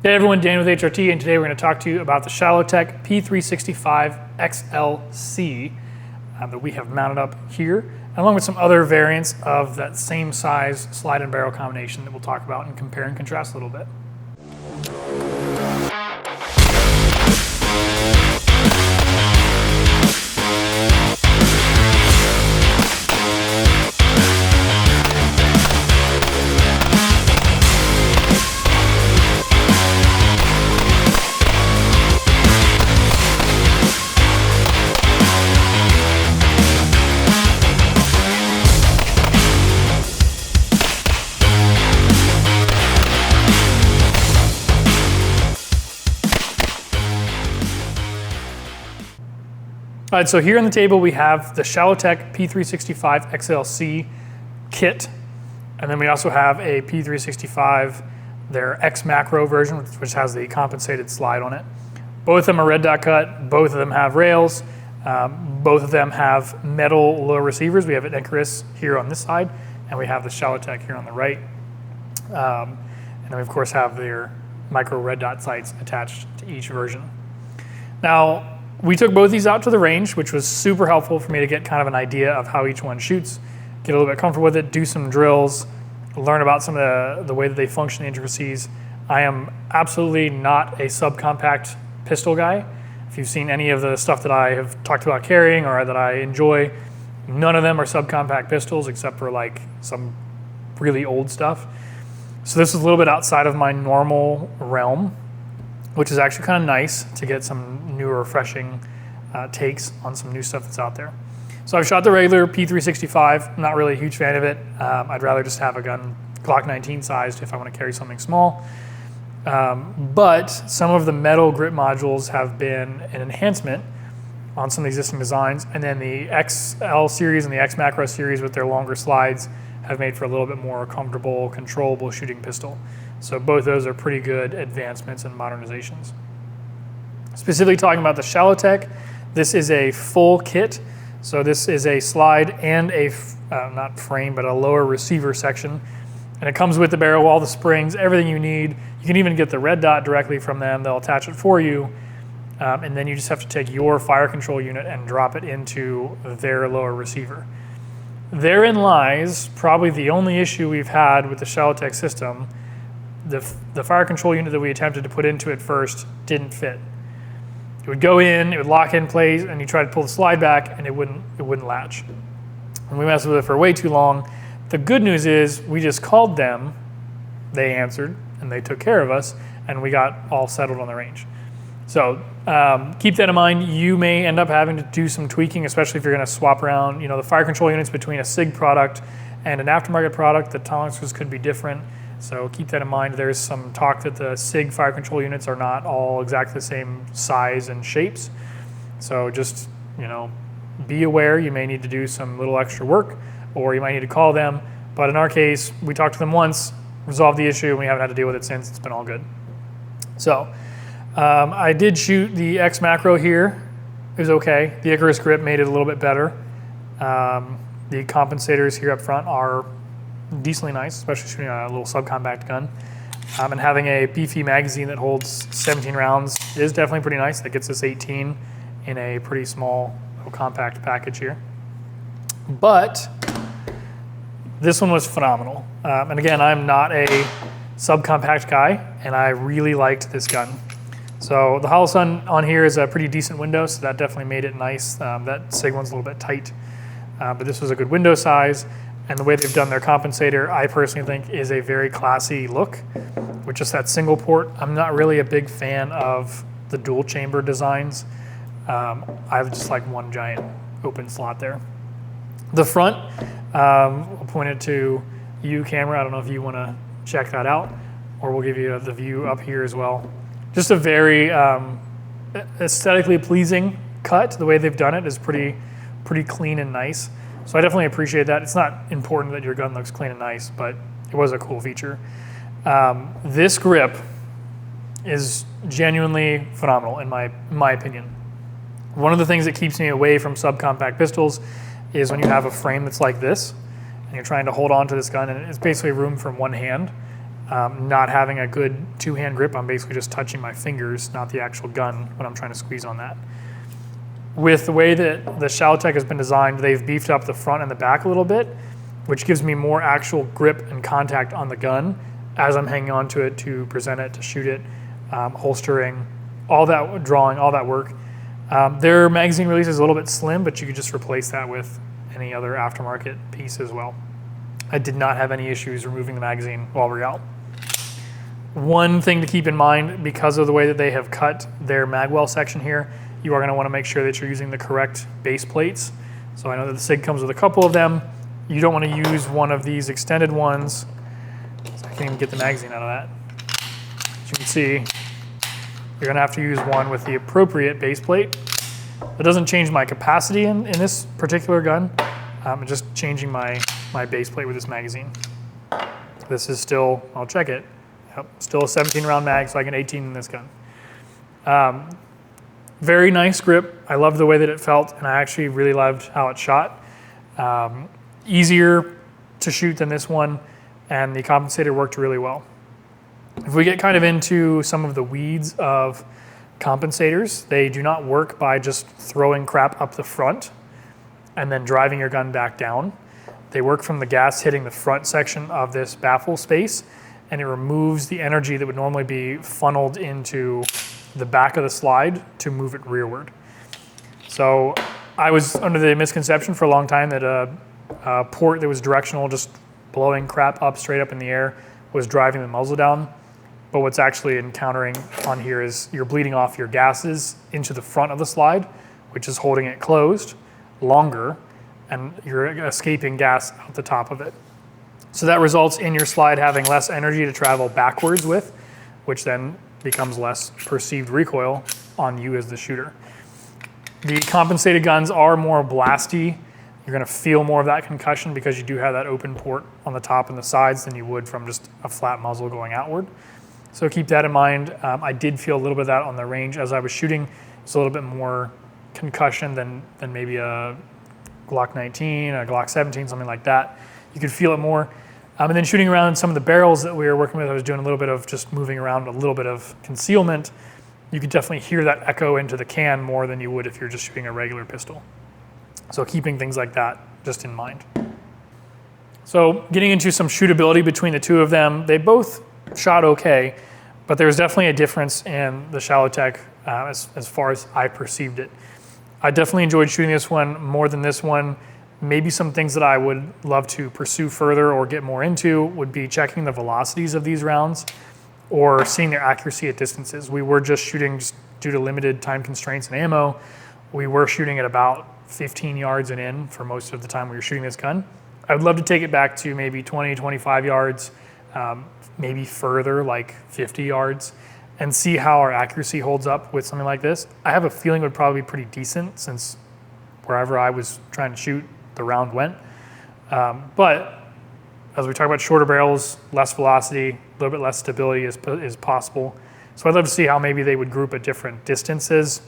Hey everyone, Dan with HRT, and today we're going to talk to you about the SHALOTEK P365 XLC that we have mounted up here, along with some other variants of that same size slide and barrel combination that we'll talk about and compare and contrast a little bit. All right, so here on the table we have the SHALOTEK P365 XLC kit, and then we also have a P365, their XMacro version, which has the compensated slide on it. Both of them are red dot cut, both of them have rails, both of them have metal low receivers. We have an Icarus here on this side, and we have the SHALOTEK here on the right. And then we of course have their micro red dot sights attached to each version. Now, we took both these out to the range, which was super helpful for me to get kind of an idea of how each one shoots, get a little bit comfortable with it, do some drills, learn about some of the way that they function, the intricacies. I am absolutely not a subcompact pistol guy. If you've seen any of the stuff that I have talked about carrying or that I enjoy, none of them are subcompact pistols except for like some really old stuff. So this is a little bit outside of my normal realm, which is actually kind of nice to get some new, refreshing takes on some new stuff that's out there. So I've shot the regular P365, not really a huge fan of it. I'd rather just have a gun Glock 19 sized if I want to carry something small. But some of the metal grip modules have been an enhancement on some of the existing designs, and then the XL series and the XMacro series with their longer slides have made for a little bit more comfortable, controllable shooting pistol. So both those are pretty good advancements and modernizations. Specifically talking about the SHALOTEK, this is a full kit. So this is a slide and a, not frame, but a lower receiver section. And it comes with the barrel, all the springs, everything you need. You can even get the red dot directly from them. They'll attach it for you. And then you just have to take your fire control unit and drop it into their lower receiver. Therein lies probably the only issue we've had with the SHALOTEK system. The fire control unit that we attempted to put into it first didn't fit. It would go in, it would lock in place, and you try to pull the slide back, and it wouldn't latch. And we messed with it for way too long. The good news is we just called them, they answered, and they took care of us, and we got all settled on the range. So keep that in mind. You may end up having to do some tweaking, especially if you're going to swap around, the fire control units between a Sig product and an aftermarket product. The tolerances could be different. So keep that in mind. There's some talk that the Sig fire control units are not all exactly the same size and shapes. So just, be aware. You may need to do some little extra work, or you might need to call them. But in our case, we talked to them once, resolved the issue, and we haven't had to deal with it since. It's been all good. So I did shoot the XMacro here. It was okay. The Icarus grip made it a little bit better. The compensators here up front are decently nice, especially shooting a little subcompact gun. And having a beefy magazine that holds 17 rounds is definitely pretty nice. That gets us 18 in a pretty small, compact package here. But this one was phenomenal. And again, I'm not a subcompact guy, and I really liked this gun. So the Holosun on here is a pretty decent window, so that definitely made it nice. That Sig one's a little bit tight, but this was a good window size. And the way they've done their compensator, I personally think is a very classy look with just that single port. I'm not really a big fan of the dual chamber designs. I just like one giant open slot there. The front, I'll point it to you, camera. I don't know if you want to check that out, or we'll give you the view up here as well. Just a very aesthetically pleasing cut. The way they've done it is pretty clean and nice. So I definitely appreciate that. It's not important that your gun looks clean and nice, but it was a cool feature. This grip is genuinely phenomenal in my opinion. One of the things that keeps me away from subcompact pistols is when you have a frame that's like this, and you're trying to hold on to this gun, and it's basically room from one hand. not having a good two-hand grip. I'm basically just touching my fingers, not the actual gun when I'm trying to squeeze on that. With the way that the SHALOTEK has been designed, they've beefed up the front and the back a little bit, which gives me more actual grip and contact on the gun as I'm hanging onto it to present it, to shoot it, holstering, all that, drawing, all that work. Their magazine release is a little bit slim, but you could just replace that with any other aftermarket piece as well. I did not have any issues removing the magazine while we were out. One thing to keep in mind, because of the way that they have cut their magwell section here, you are going to want to make sure that you're using the correct base plates. So I know that the Sig comes with a couple of them. You don't want to use one of these extended ones. So I can't even get the magazine out of that. As you can see, you're going to have to use one with the appropriate base plate. It doesn't change my capacity in this particular gun. I'm just changing my base plate with this magazine. This is still, I'll check it, yep, still a 17 round mag, so I can 18 in this gun. Very nice grip. I loved the way that it felt, and I actually really loved how it shot. Easier to shoot than this one, and the compensator worked really well. If we get kind of into some of the weeds of compensators, they do not work by just throwing crap up the front and then driving your gun back down. They work from the gas hitting the front section of this baffle space, and it removes the energy that would normally be funneled into the back of the slide to move it rearward. So I was under the misconception for a long time that a port that was directional, just blowing crap up straight up in the air, was driving the muzzle down. But what's actually encountering on here is you're bleeding off your gases into the front of the slide, which is holding it closed longer, and you're escaping gas out the top of it. So that results in your slide having less energy to travel backwards with, which then becomes less perceived recoil on you as the shooter. The compensated guns are more blasty. You're gonna feel more of that concussion because you do have that open port on the top and the sides than you would from just a flat muzzle going outward. So keep that in mind. I did feel a little bit of that on the range as I was shooting. It's a little bit more concussion than maybe a Glock 19, a Glock 17, something like that. You could feel it more. And then shooting around some of the barrels that we were working with, I was doing a little bit of just moving around, a little bit of concealment. You could definitely hear that echo into the can more than you would if you're just shooting a regular pistol. So keeping things like that just in mind. So getting into some shootability between the two of them, they both shot okay, but there's definitely a difference in the SHALOTEK as far as I perceived it. I definitely enjoyed shooting this one more than this one. Maybe some things that I would love to pursue further or get more into would be checking the velocities of these rounds or seeing their accuracy at distances. We were just shooting, just due to limited time constraints and ammo, we were shooting at about 15 yards and in for most of the time we were shooting this gun. I would love to take it back to maybe 20, 25 yards, maybe further, like 50 yards, and see how our accuracy holds up with something like this. I have a feeling it would probably be pretty decent since wherever I was trying to shoot, the round went. But as we talk about shorter barrels, less velocity, a little bit less stability is possible. So I'd love to see how maybe they would group at different distances.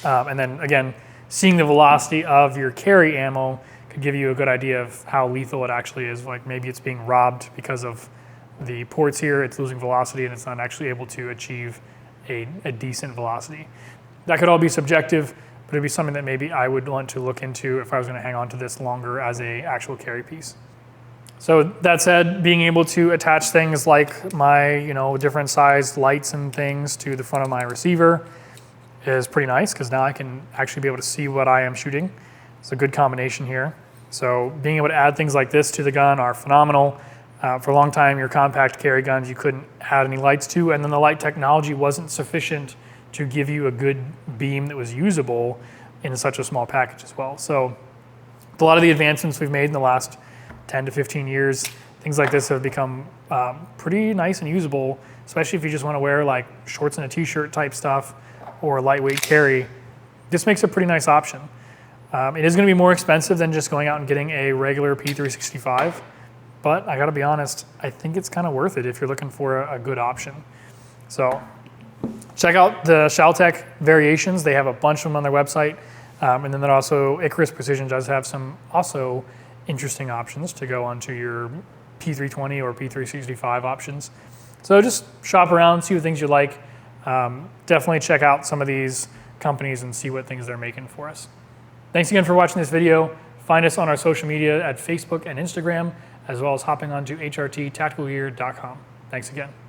And then again, seeing the velocity of your carry ammo could give you a good idea of how lethal it actually is. Like maybe it's being robbed because of the ports here, it's losing velocity and it's not actually able to achieve a decent velocity. That could all be subjective, but it'd be something that maybe I would want to look into if I was gonna hang on to this longer as a actual carry piece. So that said, being able to attach things like my different sized lights and things to the front of my receiver is pretty nice because now I can actually be able to see what I am shooting. It's a good combination here. So being able to add things like this to the gun are phenomenal. For a long time, your compact carry guns you couldn't add any lights to, and then the light technology wasn't sufficient to give you a good beam that was usable in such a small package as well. So a lot of the advancements we've made in the last 10 to 15 years, things like this have become pretty nice and usable, especially if you just want to wear like shorts and a t-shirt type stuff or lightweight carry. This makes a pretty nice option. It is going to be more expensive than just going out and getting a regular P365, but I gotta be honest, I think it's kind of worth it if you're looking for a good option. So check out the SHALOTEK variations. They have a bunch of them on their website. And then also Icarus Precision does have some also interesting options to go onto your P320 or P365 options. So just shop around, see what things you like. Definitely check out some of these companies and see what things they're making for us. Thanks again for watching this video. Find us on our social media at Facebook and Instagram, as well as hopping onto hrttacticalgear.com. Thanks again.